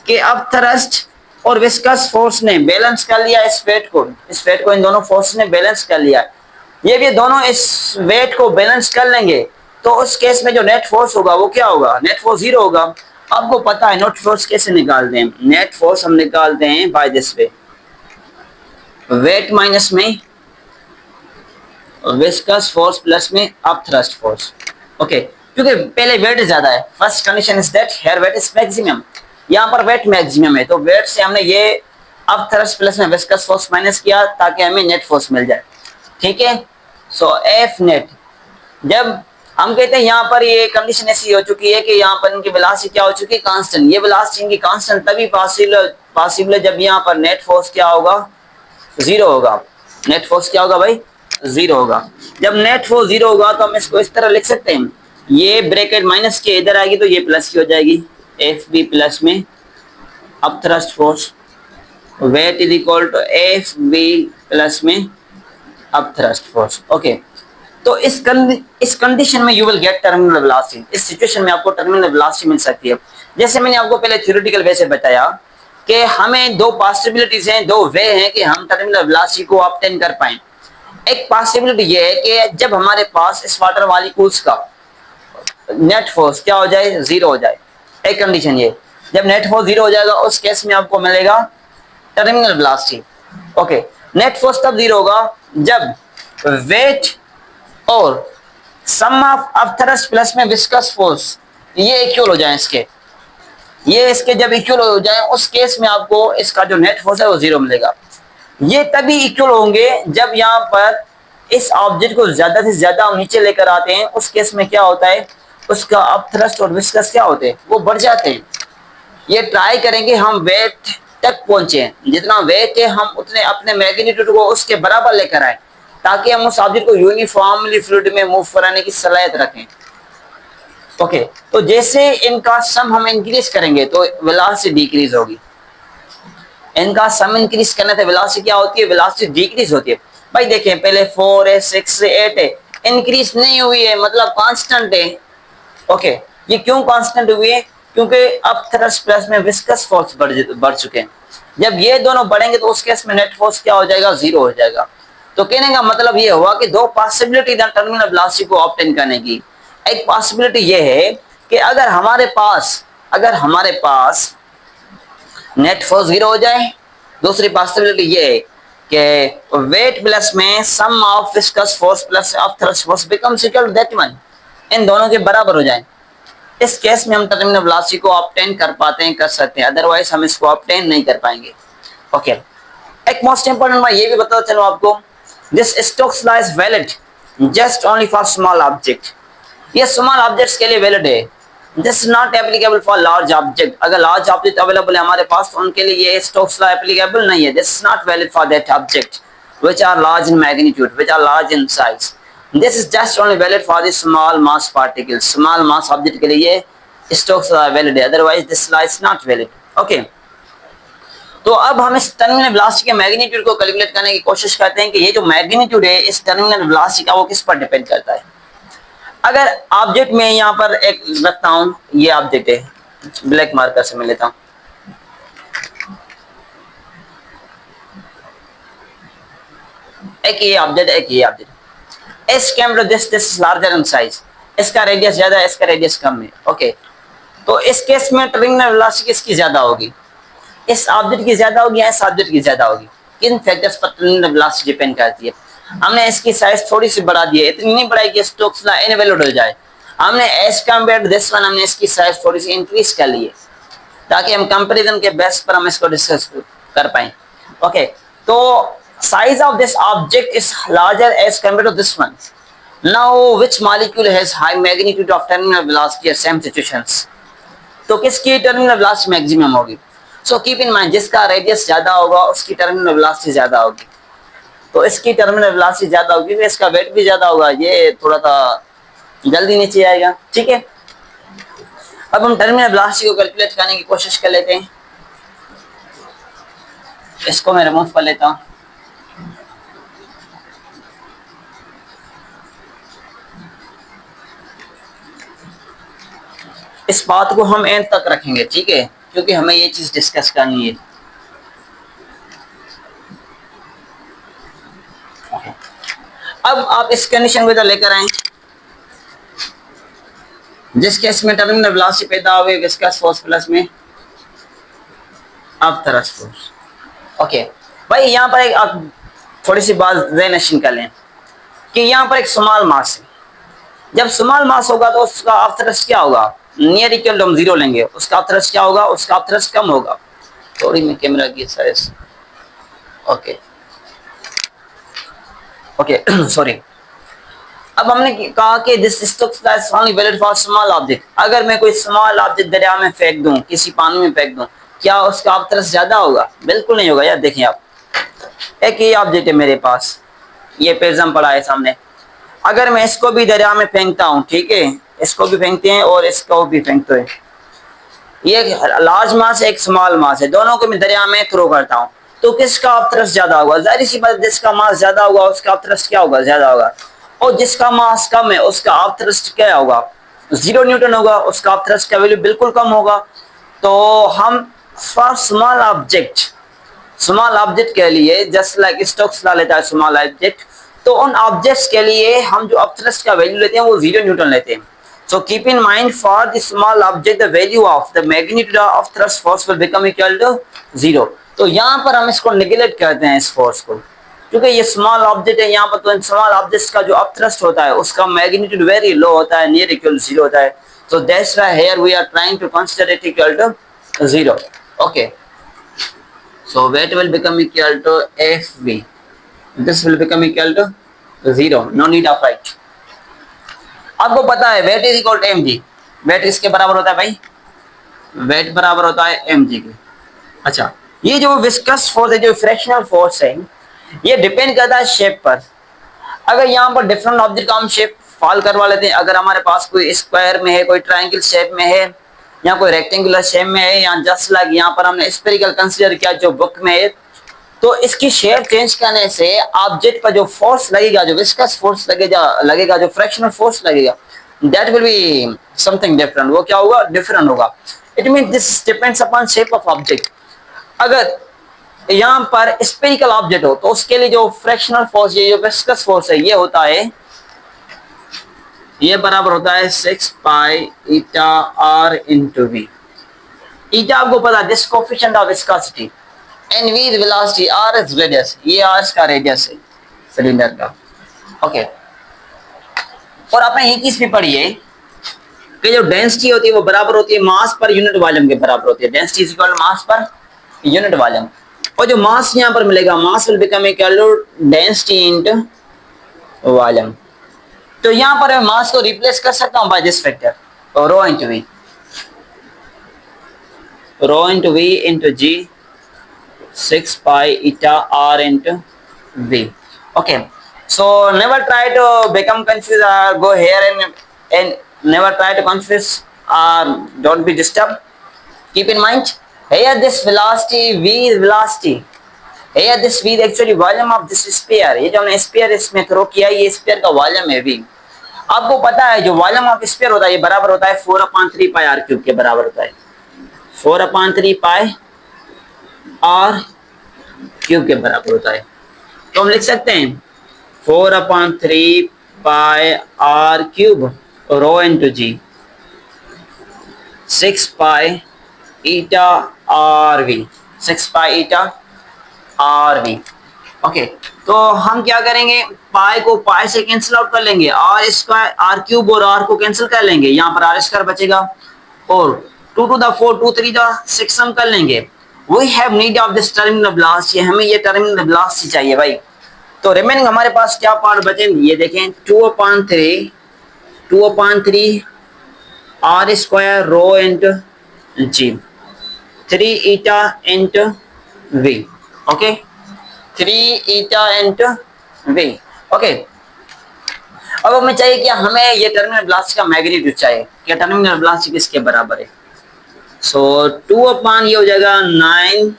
कि अब थ्रस्ट और विस्कस फोर्स ने बैलेंस कर लिया इस वेट को इन दोनों फोर्स ने बैलेंस कर लिया। ये भी दोनों इस वेट को बैलेंस कर लेंगे तो उस केस में जो नेट फोर्स होगा वो क्या होगा, नेट फोर्स जीरो होगा। आपको पता है नेट फोर्स कैसे निकालते हैं, नेट फोर्स हम निकालते हैं by this way, weight minus में विस्कस फोर्स प्लस में अप थ्रस्ट फोर्स। ओके, क्योंकि पहले वेट ज्यादा है, first condition is that here weight is maximum, यहाँ पर वेट मैक्सिमम है तो वेट से हमने ये अप थ्रस्ट प्लस में विस्कस फोर्स माइनस किया ताकि हमें नेट फोर्स मिल जाए, ठीक है। सो एफ नेट, जब हम कहते हैं यहाँ पर ये कंडीशन ऐसी हो चुकी है कि यहाँ पर इनकी वेलोसिटी क्या हो चुकी है, कांस्टेंट। ये वेलोसिटी इनकी कांस्टेंट तभी पॉसिबल है जब यहाँ पर नेट फोर्स क्या होगा, जीरो होगा। नेट फोर्स क्या होगा भाई, जीरो होगा। जब नेट फोर्स जीरो होगा तो हम इसको इस तरह लिख सकते हैं, ये ब्रैकेट माइनस के इधर आएगी तो ये प्लस की हो जाएगी, एफ बी प्लस में upthrust force, weight is equal to F B plus में अप थ्रस्ट फोर्स। ओके, तो इस कंडीशन में you will get terminal velocity. इस सिचुएशन में आपको टर्मिनल वेलोसिटी मिल सकती है। जैसे मैंने आपको पहले थ्योरेटिकल वे से बताया कि हमें दो पॉसिबिलिटीज हैं, दो वे हैं कि हम टर्मिनल वेलोसिटी को ऑब्टेन कर पाए। एक पॉसिबिलिटी ये है कि जब हमारे पास इस वाटर मॉलिक्यूल्स का नेट फोर्स क्या हो जाए, जीरो हो जाए। एक कंडीशन ये, जब नेट फोर्स जीरो हो जाएगा उस केस में आपको मिलेगा terminal velocity. Okay, net force तब जीरो होगा जब वेट और सम ऑफ अप थ्रस्ट प्लस में विस्कस फोर्स ये इक्वल हो जाए, इसके जब इक्वल हो जाए उस केस में आपको इसका जो नेट फोर्स है वो जीरो मिलेगा। ये तभी इक्वल होंगे जब यहाँ पर इस ऑब्जेक्ट को ज्यादा से ज्यादा हम नीचे लेकर आते हैं, उस केस में क्या होता है, उसका अप थ्रस्ट और विस्कस क्या होते हैं, वो बढ़ जाते हैं। ये ट्राई करेंगे हम वेट तक पहुंचे, जितना वेट है हम उतने अपने मैग्नीट्यूड को उसके बराबर लेकर आए, ताकि हम उस ऑब्जेक्ट को यूनिफॉर्मली फ्लूइड में मूव कराने की सलाहियत रखें। ओके, तो जैसे इनका सम हम इंक्रीज करेंगे तो वेलोसिटी डिक्रीज होगी। इनका सम इंक्रीज करने से वेलोसिटी क्या होती है, वेलोसिटी डिक्रीज होती है। भाई देखें, पहले 4 है, 6 है, 8 है, इंक्रीज नहीं हुई है, मतलब कांस्टेंट है। ओके, ये क्यों कांस्टेंट हुई है? क्योंकि अब थ्रस्ट प्लस में विस्कस फोर्स बढ़ चुके हैं। जब ये दोनों बढ़ेंगे तो उस केस में नेट फोर्स क्या हो जाएगा, जीरो हो जाएगा। तो कहने का मतलब ये हुआ कि दो पॉसिबिलिटी टर्मिनल वेलोसिटी को ऑब्टेन करने की। एक पॉसिबिलिटी ये है कि अगर हमारे पास नेट फोर्स जीरो हो जाए। दूसरी पॉसिबिलिटी ये है कि वेट प्लस में sum of viscous force plus of thrust force becomes equal to that one, इन दोनों के बराबर हो जाए। इस केस में हम टर्मिनल वेलोसिटी को ऑब्टेन कर पाते हैं, कर सकते हैं, अदरवाइज हम इसको ऑब्टेन नहीं कर पाएंगे। ओके, एक मोस्ट इंपोर्टेंट बात ये भी बताता चलो आपको, this Stokes law is valid just only for small object. ये स्मॉल ऑब्जेक्ट्स के लिए वैलिड है, this is not applicable for large object. अगर लार्ज ऑब्जेक्ट अवेलेबल है हमारे पास तो उनके लिए ये स्टोक्स लॉ एप्लीकेबल नहीं है। This is not valid for that object which are large in magnitude, which are large in size. This is just only valid for the small mass particles. Small mass object के लिए ये Stokes law valid है, otherwise this law is not valid. Okay. तो अब हम इस terminal velocity के magnitude को कैलकुलेट करने की कोशिश करते हैं कि ये जो मैग्नीट्यूड है इस टर्मिनल वेलोसिटी का वो किस पर डिपेंड करता है। अगर ऑब्जेक्ट में यहाँ पर एक रखता हूँ, ये ऑब्जेक्ट है, ब्लैक मार्कर से मैं लेता हूँ, एक ये ऑब्जेक्ट, एक ये object, S camera this larger in size, इसका रेडियस ज्यादा है, इसका रेडियस कम है। ओके, तो इस केस में टर्मिनल वेलोसिटी किसकी ज्यादा होगी, इस ऑब्जेक्ट की ज्यादा होगी या इस ऑब्जेक्ट की ज्यादा होगी? किन फैक्टर्स पर टर्मिनल वेलोसिटी डिपेंड करती है? हमने इसकी साइज थोड़ी सी बढ़ा दी है, इतनी नहीं बढ़ाई कि स्टोक्स लॉ इनवैलिड हो जाए। हमने as compare to this one हमने इसकी साइज थोड़ी सी इंक्रीज कर ली है, ताकि हम कंपैरिजन के बेस पर हम इसको डिस्कस कर पाए। ओके, तो size of this object is larger as compared to this one. Now which molecule has high magnitude of terminal velocity at same situations? तो किसकी टर्मिनल वेलोसिटी मैक्सिमम होगी? सो कीप इन माइंड, जिसका radius ज्यादा होगा उसकी terminal velocity ज्यादा होगी, तो इसकी टर्मिनल वेलोसिटी ज्यादा होगी, इसका वेट भी ज्यादा होगा, ये थोड़ा सा जल्दी नीचे आएगा। ठीक है, अब हम टर्मिनल वेलोसिटी को कैलकुलेट करने की कोशिश कर लेते हैं। इसको मैं रिमूव कर लेता हूँ। इस बात को हम एंड तक रखेंगे, ठीक है, क्योंकि हमें ये चीज डिस्कस करनी है। अब आप इस कंडीशन को इधर लेकर आए, जिस केस में टर्मिनल वेलोसिटी पैदा हुई विस्कस फोर्स प्लस में अब थ्रस्ट फोर्स। ओके भाई, यहाँ पर एक आप थोड़ी सी बात ज़हन कर लें कि यहाँ पर एक स्मॉल मास है। जब स्मॉल मास होगा तो उसका ऑफ थ्रस्ट क्या होगा, नियर इक्वल टू हम जीरो लेंगे, उसका ऑफ थ्रस्ट क्या होगा, उसका ऑफ थ्रस्ट कम होगा। थोड़ी मैं कैमरा की साइज, ओके ओके सॉरी। अब हमने कहा कि this Stokes law is only valid for small object. अगर मैं कोई स्मॉल ऑब्जेक्ट दरिया में फेंक दूं, किसी पानी में फेंक दूं, क्या उसका ऑफ थ्रस्ट ज्यादा होगा? बिल्कुल नहीं होगा। यार देखिए आप, एक ये ऑब्जेक्ट है मेरे पास, ये प्रिज्म पड़ा है सामने, अगर मैं इसको भी दरिया में फेंकता हूँ, ठीक है, इसको भी फेंकते हैं और इसको भी फेंकते हैं, ये लार्ज मास है, एक स्मॉल मास है, दोनों को मैं दरिया में थ्रो करता हूँ, तो किसका ऑफ थ्रस्ट ज्यादा होगा? जाहिर सी बात, जिसका मास ज्यादा होगा उसका ऑफ थ्रस्ट क्या होगा, ज्यादा होगा, और जिसका मास कम है उसका ऑफ थ्रस्ट क्या होगा, 0 न्यूटन होगा, उसका ऑफ थ्रस्ट का वैल्यू बिल्कुल कम होगा। तो हम फॉर स्मॉल ऑब्जेक्ट के लिए जस्ट लाइक स्टोक्स लॉ लेता है स्मॉल ऑब्जेक्ट, तो उन ऑब्जेक्ट्स के लिए हम जो ऑफ थ्रस्ट का वैल्यू लेते हैं वो 0 न्यूटन लेते हैं। So keep in mind, for the small object the value of the magnitude of thrust force will become equal to 0. तो यहाँ पर हम इसको नेगलेक्ट करते हैं इस फोर्स को, क्योंकि ये स्मॉल ऑब्जेक्ट है। यहाँ पर तो स्मॉल ऑब्जेक्ट का जो अप थ्रस्ट होता है उसका मैग्नीट्यूड वेरी लो होता है, नियर इक्वल टू 0 होता है। So that's why here we are trying to consider it equal to 0. Okay. So weight will become equal to Fv. This will become equal to 0. No need of write. आपको पता है weight is equal to mg। Weight इसके बराबर होता है भाई wait बराबर होता है mg के। अच्छा, ये जो विस्कस फोर्स है, जो फ्रैक्शनल फोर्स है, ये डिपेंड करता है शेप पर। अगर यहाँ पर डिफरेंट ऑब्जेक्ट का हम शेप फॉल करवा लेते हैं, अगर हमारे पास कोई स्क्वायर में है, कोई ट्रायंगल शेप में है, या कोई रेक्टेंगुलर शेप में है, या जस्ट लाइक यहाँ पर हमने स्फेरिकल कंसीडर किया जो बुक में है, तो इसकी शेप चेंज करने से ऑब्जेक्ट पर जो फोर्स लगेगा, जो विस्कस फोर्स लगेगा, जो फ्रैक्शनल फोर्स लगेगा, that will be something different. वो क्या होगा? डिफरेंट होगा। It mean this depends upon shape of object. अगर यहाँ पर स्फेरिकल ऑब्जेक्ट हो तो उसके लिए जो फ्रैक्शनल फोर्स, ये जो विस्कस फोर्स है, ये होता है, ये बराबर होता है 6 pi eta R into V. Eta आपको पता है this coefficient of viscosity, and V velocity, R is radius, ये आर का रेडियस है सिलेंडर का। ओके, और आपने ये चीज भी पढ़ी है कि जो डेंसिटी होती है वो बराबर होती है मास पर यूनिट वॉल्यूम के बराबर होती है। Density is equal to mass per unit volume. और जो मास यहाँ पर मिलेगा, mass will become equal to density into volume. तो यहाँ पर मैं मास को रिप्लेस कर सकता हूँ by this factor, rho into V, rho into V into G 6 pi eta R into V. Okay, so never try to become confused or go here and never try to confuse or don't be disturbed. Keep in mind here this velocity, v is velocity, here this v is actually volume of this sphere। ये जो हमने sphere इसमें throw किया, ये sphere का volume है v। आपको पता है जो वॉल्यूम ऑफ स्फीयर होता है, ये बराबर होता है 4/3 पाई आर क्यूब के बराबर होता है, 4/3 पाई आर क्यूब के बराबर होता है। तो हम लिख सकते हैं 4/3 pi R cube rho into G 6 pi eta R V, 6 pi eta R V. Okay, तो हम क्या करेंगे, पाई को पाई से कैंसिल आउट कर लेंगे, आर स्क्वायर, आर क्यूब और आर को कैंसिल कर लेंगे, यहाँ पर आर स्क्वायर बचेगा, और 2 to the 4, 2 3 6 हम कर लेंगे। We have need of this terminal velocity, हमें ये टर्मिनल वेलोसिटी चाहिए भाई। तो रिमेनिंग हमारे पास क्या पार्ट बचेंगे, ये देखें 2/3 R square rho into G 3 eta into V. Okay, 3 eta into V. Okay, अब हमें चाहिए कि हमें ये टर्मिनल वेलोसिटी का मैग्नीट्यूड चाहिए, क्या टर्मिनल वेलोसिटी किसके बराबर है। सो 2 ये हो जाएगा 9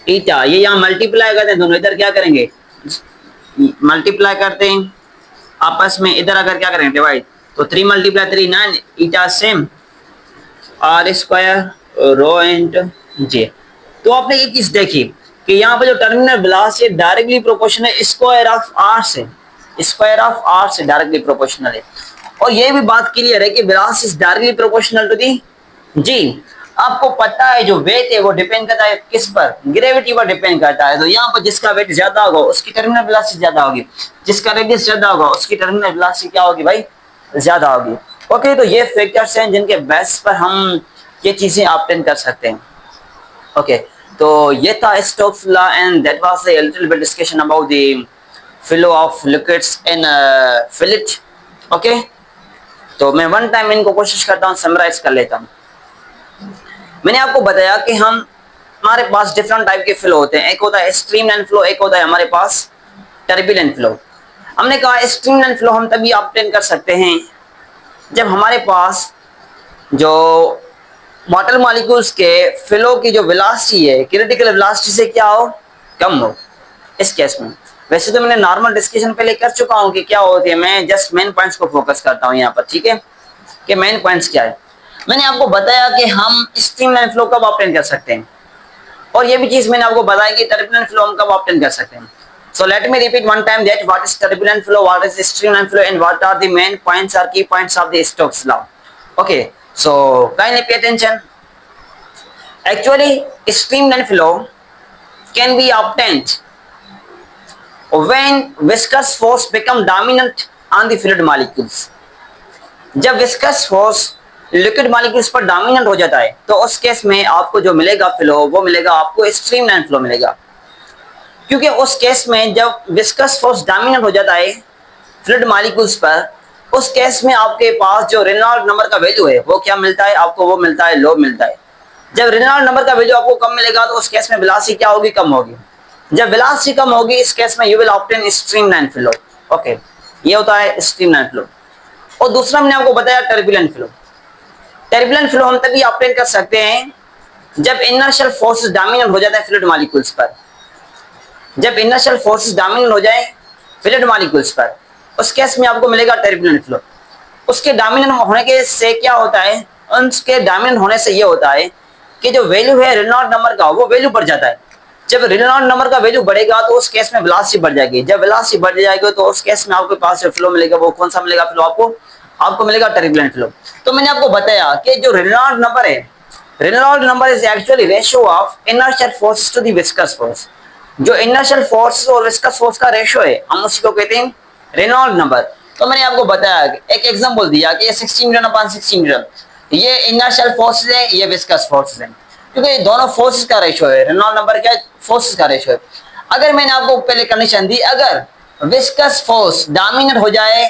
ईटा, ये यहाँ मल्टीप्लाई करते हैं दोनों, इधर क्या करेंगे, मल्टीप्लाई करते हैं आपस में, इधर अगर क्या करेंगे डिवाइड, तो 3 × 3 9 eta same R square rho into G. तो आपने ये चीज देखी कि यहाँ पर जो टर्मिनल वेलोसिटी डायरेक्टली प्रोपोर्शनल है स्क्वायर ऑफ आर से, स्क्वायर ऑफ आर से डायरेक्टली प्रोपोर्शनल है। और ये भी बात क्लियर है कि velocity is directly proportional to the G. आपको पता है जो वेट है वो डिपेंड करता है किस पर, ग्रेविटी पर डिपेंड करता है। तो यहाँ पर जिसका वेट ज्यादा होगा उसकी टर्मिनल वेलोसिटी ज्यादा होगी, जिसका रेडियस ज्यादा होगा उसकी टर्मिनल वेलोसिटी क्या होगी भाई, ज्यादा होगी। ओके, तो ये फैक्टर्स हैं जिनके बेस पर हम ये चीजें ऑब्टेन कर सकते हैं। ओके, तो ये था Stokes law and that was a little bit discussion about the flow of liquids in fluid। Okay, तो मैं वन टाइम इनको कोशिश करता हूँ समराइज कर लेता हूँ। मैंने आपको बताया कि हमारे पास डिफरेंट टाइप के फ्लो होते हैं, एक होता है स्ट्रीम लाइन फ्लो, एक होता है हमारे पास टर्बुलेंट फ्लो। हमने कहा स्ट्रीम लाइन फ्लो हम तभी ऑब्टेन कर सकते हैं जब हमारे पास जो वाटर मॉलिक्यूल्स के फ्लो की जो वेलोसिटी है क्रिटिकल वेलोसिटी से क्या हो, कम हो। इस केस में वैसे तो मैंने नॉर्मल डिस्कशन पहले कर चुका हूँ कि क्या होती है, मैं जस्ट मेन पॉइंट्स को फोकस करता हूँ यहाँ पर, ठीक है, कि मेन पॉइंट्स क्या है। मैंने आपको बताया कि हम स्ट्रीमलाइन फ्लो कब ऑब्टेन कर सकते हैं, और ये भी चीज मैंने आपको बताया कि टर्बुलेंट फ्लो हम कब ऑब्टेन कर सकते हैं। So let me repeat one time that what is turbulent flow, what is streamline flow, and what are the main points or key points of the Stokes law. Okay, so kindly pay attention. Actually, streamline flow can be obtained when viscous force become dominant on the fluid molecules. जब viscous force liquid molecules पर dominant हो जाता है तो उस case में आपको जो मिलेगा फ्लो वो मिलेगा आपको स्ट्रीमलाइन फ्लो मिलेगा, क्योंकि उस केस में जब विस्कस फोर्स डोमिनेंट हो जाता है फ्लूइड मॉलिक्यूल्स पर, उस केस में आपके पास जो रेनॉल्ड नंबर का वैल्यू है वो क्या मिलता है आपको, वो मिलता है लो मिलता है। जब रेनॉल्ड नंबर का वैल्यू आपको कम मिलेगा तो उस केस में वेलोसिटी क्या होगी, कम होगी। जब वेलोसिटी कम होगी इस केस में you will obtain streamline flow. Okay, ये होता है स्ट्रीमलाइन फ्लो। और दूसरा मैंने आपको बताया टर्बुलेंट फ्लो। टर्बुलेंट फ्लो हम तभी ऑब्टेन कर सकते हैं जब इनर्शियल फोर्सेस डोमिनेट हो जाता है फ्लूइड मॉलिक्यूल्स पर। जब इनर्शियल फोर्सेस डोमिनेट हो जाए फ्लूइड मॉलिक्यूल्स पर, उस केस में आपको मिलेगा टर्बुलेंट फ्लो। उसके डोमिनेट होने के से क्या होता है, उसके डोमिनेट होने से ये होता है कि जो वैल्यू है रेनॉल्ड नंबर का वो वैल्यू बढ़ जाता है। जब रेनॉल्ड नंबर का वैल्यू बढ़ेगा तो उस केस में वेलोसिटी बढ़ जाएगी। जब वेलोसिटी बढ़ जाएगी तो उस केस में आपके पास जो फ्लो मिलेगा वो कौन सा मिलेगा फ्लो, आपको मिलेगा टर्बुलेंट फ्लो। तो मैंने आपको बताया कि जो रेनॉल्ड नंबर है, Reynold number is actually ratio of inertial force to the viscous force. जो इनर्शियल फोर्स और विस्कस फोर्स का रेशियो है हम उसी को कहते हैं रेनॉल्ड नंबर। तो मैंने आपको बताया, एक एग्जांपल दिया कि ये 16 न्यूटन अपॉन 16 न्यूटन, ये इनर्शियल फोर्सेस है, ये विस्कस फोर्सेस है, क्योंकि ये दोनों फोर्सेस का रेशियो है। रेनॉल्ड नंबर क्या है, फोर्सेस का रेशियो है। अगर मैंने आपको पहले कंडीशन दी, अगर विस्कस फोर्स डोमिनेट हो जाए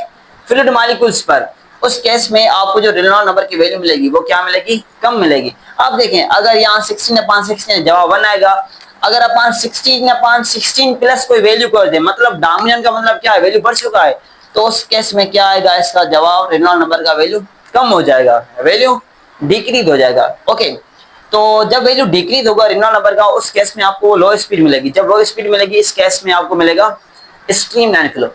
फ्लूइड मॉलिक्यूल्स पर, उस केस में आपको जो रेनॉल्ड नंबर की वैल्यू मिलेगी वो क्या मिलेगी, कम मिलेगी। आप देखें, अगर यहाँ 16 अपॉन 16 जवाब 1 आएगा। अगर अपन 16 अपॉन 16 प्लस कोई वैल्यू कर दे, मतलब डोमिनेंट का मतलब क्या है, वैल्यू बढ़ चुका है, तो उस केस में क्या आएगा, इसका जवाब रेनॉल्ड नंबर का वैल्यू कम हो जाएगा, वैल्यू डिक्रीज हो जाएगा। ओके, तो जब वैल्यू डिक्रीज होगा रेनॉल्ड नंबर का, उस केस में आपको लो स्पीड मिलेगी। जब लो स्पीड मिलेगी इस केस में आपको मिलेगा स्ट्रीमलाइन फ्लो।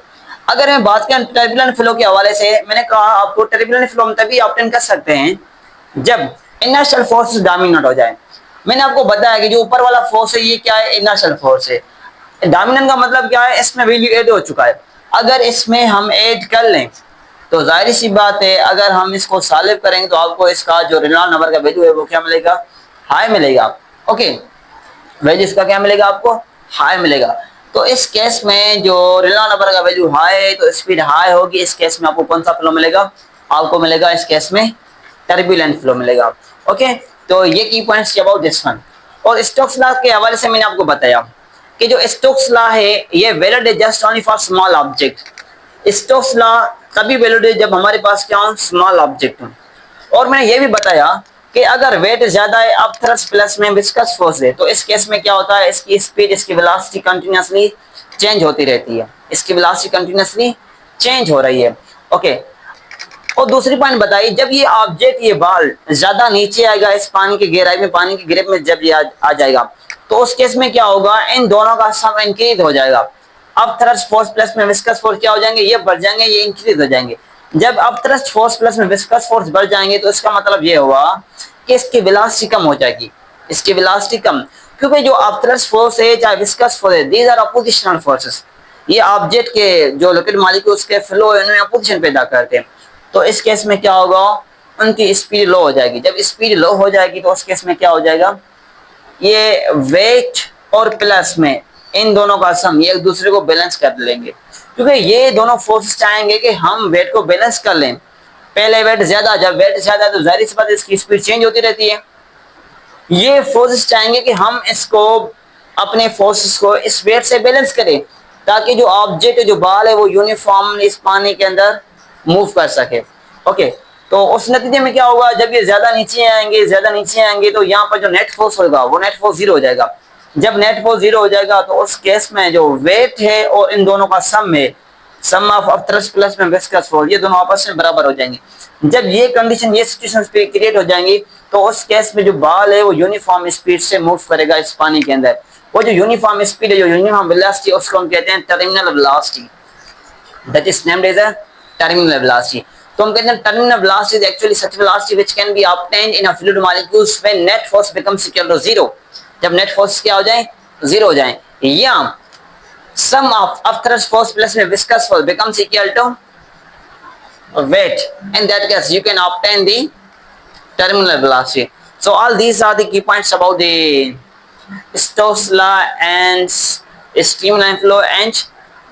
अगर मैं बात करें टर्बुलेंट फ्लो के हवाले से, मैंने कहा आपको टर्बुलेंट फ्लो हम तभी ऑब्टेन कर सकते हैं जब इनर्शियल फोर्स डोमिनेट हो जाए। मैंने आपको बताया कि जो ऊपर वाला फोर्स है ये क्या है, इनर्शियल फोर्स है। डोमिनेंट का मतलब क्या है, इसमें वैल्यू ऐड हो चुका है। अगर इसमें हम ऐड कर लें तो जाहिर सी बात है, अगर हम इसको सॉल्व करेंगे तो आपको इसका जो रेनॉल्ड नंबर का वैल्यू है वो क्या मिलेगा, हाई मिलेगा। ओके, वैल्यू इसका क्या मिलेगा, आपको हाई मिलेगा। तो इस केस में जो रेनॉल्ड नंबर का वैल्यू हाई है तो स्पीड हाई होगी। इस केस में आपको कौन सा फ्लो मिलेगा, आपको मिलेगा इस केस में टर्बुलेंट फ्लो मिलेगा। ओके, तो ये की पॉइंट्स अबाउट दिस वन। और स्टोक्स लॉ के हवाले से मैंने आपको बताया कि जो स्टोक्स लॉ है ये वैलिड है just only for small object. Stokes law तभी वैलिड है जब हमारे पास क्या हो, स्मॉल ऑब्जेक्ट हो। और मैंने ये भी बताया कि अगर वेट ज्यादा है, अब थ्रस्ट प्लस में विस्कस फोर्स है, तो इस केस में क्या होता है, इसकी स्पीड, इसकी वेलोसिटी कंटिन्यूअसली चेंज होती रहती है। इसकी वेलोसिटी कंटिन्यूअसली चेंज हो रही है। ओके, और दूसरी पॉइंट बताइए, जब ये ऑब्जेक्ट, ये बॉल ज्यादा नीचे आएगा इस पानी की गहराई में, पानी की ग्रिप में जब ये आ जाएगा, तो उस केस में क्या होगा, इन दोनों का सम इंक्रीज हो जाएगा। अब थ्रस्ट फोर्स प्लस में विस्कस फोर्स क्या हो जाएंगे, ये बढ़ जाएंगे, ये इंक्रीज हो जाएंगे। जब अब थ्रस्ट फोर्स प्लस में विस्कस फोर्स बढ़ जाएंगे तो इसका मतलब ये हुआ कि इसकी वेलोसिटी कम हो जाएगी, इसकी वेलोसिटी कम, क्योंकि जो अब थ्रस्ट फोर्स है चाहे विस्कस फोर्स है, दीज आर अपोजिशनल फोर्सेस। ये ऑब्जेक्ट के जो लिक्विड मॉलिक्यूल्स के फ्लो है उनमें अपोजिशन पैदा करते हैं। तो इस केस में क्या होगा, उनकी स्पीड लो हो जाएगी। जब स्पीड लो हो जाएगी तो उस केस में क्या हो जाएगा, ये वेट और प्लस में इन दोनों का सम ये एक दूसरे को बैलेंस कर लेंगे, क्योंकि ये दोनों फोर्सेस चाहेंगे कि हम वेट को बैलेंस कर लें। पहले वेट ज्यादा, जब वेट ज्यादा तो जाहिर सी बात इसकी स्पीड चेंज होती रहती है। ये फोर्सेस चाहेंगे कि हम इसको, अपने फोर्सेस को इस वेट से बैलेंस करें, ताकि जो ऑब्जेक्ट, जो बॉल है वो यूनिफॉर्मली इस पानी के अंदर मूव कर सके। ओके, तो उस नतीजे में क्या होगा, जब ये ज्यादा नीचे आएंगे, ज्यादा नीचे आएंगे, तो यहाँ पर जो नेट फोर्स होगा वो नेट फोर्स जीरो हो जाएगा। जब नेट फोर्स जीरो हो जाएगा तो उस केस में जो वेट है और इन दोनों का सम है, सम ऑफ थ्रस्ट प्लस में विस्कस फोर्स, ये दोनों आपस में बराबर हो जाएंगे। जब ये कंडीशन, ये सिचुएशन क्रिएट हो जाएंगी तो उस केस में जो बॉल है वो यूनिफॉर्म स्पीड से मूव करेगा इस पानी के अंदर। वो जो यूनिफॉर्म स्पीड है, जो यूनिफॉर्म वेलोसिटी, उसको हम कहते हैं terminal velocity, that is named as a terminal velocity. तो हम कहते हैं terminal velocity is actually such velocity which can be obtained in a fluid molecules when net force becomes equal to zero. जब net force क्या हो जाए, zero हो जाए, या sum of thrust force plus में viscous force becomes equal to weight. In that case you can obtain the terminal velocity. So all these are the key points about the Stokes law and streamline flow and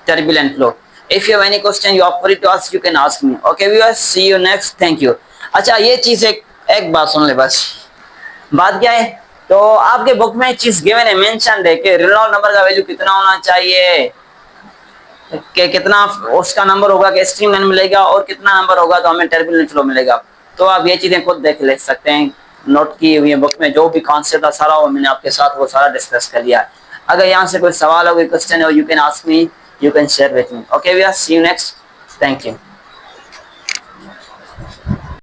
turbulent flow. If you have any question you are free to ask, you can ask me. Okay viewers, see you next. Thank you. अच्छा, ये चीज एक बात सुन ले बस। बात क्या है, तो आपके बुक में चीज गिवन है, मेंशन है कि रेनॉल्ड नंबर का वैल्यू कितना होना चाहिए। कि कितना उसका नंबर होगा कि स्ट्रीम लाइन मिलेगा और कितना नंबर होगा तो हमें टर्बुलेंट फ्लो मिलेगा। तो आप ये चीजें खुद देख ले सकते हैं, नोट की हुई है बुक में, जो भी कॉन्सेप्ट था सारा वो मैंने आपके साथ वो सारा डिस्कस कर लिया है। अगर यहाँ से कोई सवाल हो, कोई क्वेश्चन हो, you can ask me, you can share with me. Okay, we are see you next, thank you.